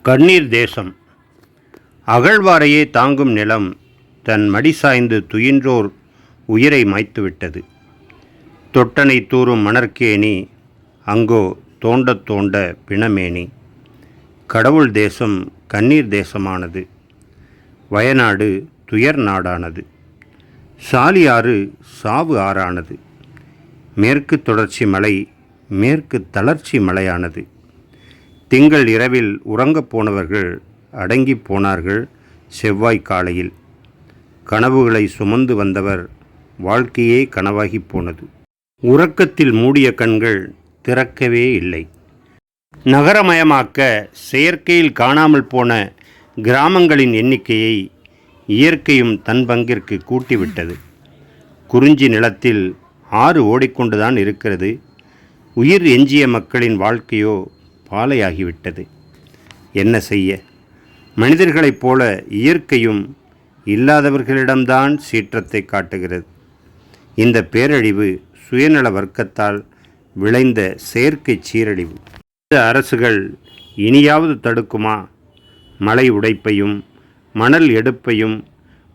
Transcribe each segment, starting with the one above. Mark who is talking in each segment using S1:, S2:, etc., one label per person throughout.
S1: கண்ணீர் தேசம். அகழ்வாரையே தாங்கும் நிலம் தன் மடி சாய்ந்து துயின்றோர் உயிரை மாய்த்துவிட்டது. தொட்டனை தூறும் மணற்கேணி அங்கோ தோண்ட தோண்ட பிணமேனி. கடவுள் தேசம் கண்ணீர் தேசமானது. வயநாடு துயர் நாடானது. சாலியாறு சாவு ஆறானது. மேற்கு தொடர்ச்சி மலை மேற்கு தளர்ச்சி மலையானது. திங்கள் இரவில் உறங்கப் போனவர்கள் அடங்கி போனார்கள் செவ்வாய் காலையில். கனவுகளை சுமந்து வந்தவர் வாழ்க்கையே கனவாகி போனது. உறக்கத்தில் மூடிய கண்கள் திறக்கவே இல்லை. நகரமயமாக்க செயற்கையில் காணாமல் போன கிராமங்களின் எண்ணிக்கையை இயற்கையும் தன் பங்கிற்கு கூட்டிவிட்டது. குறிஞ்சி நிலத்தில் ஆறு ஓடிக்கொண்டுதான் இருக்கிறது. உயிர் எஞ்சிய மக்களின் வாழ்க்கையோ பாலையாகிவிட்டது. என்ன செய்ய? மனிதர்களைப் போல இயற்கையும் இல்லாதவர்களிடம்தான் சீற்றத்தை காட்டுகிறது. இந்த பேரழிவு சுயநல வர்க்கத்தால் விளைந்த செயற்கை சீரழிவு. இந்த அரசுகள் இனியாவது தடுக்குமா? மலை உடைப்பையும் மணல் எடுப்பையும்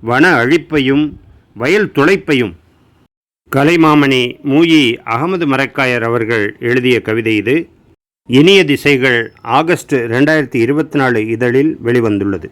S1: வன அழிப்பையும் வயல் துளைப்பையும். கலைமாமணி மூயி அகமது மரக்காயர் அவர்கள் எழுதிய கவிதை இது. இனிய திசைகள் ஆகஸ்ட் 2024 இதழில் வெளிவந்துள்ளது.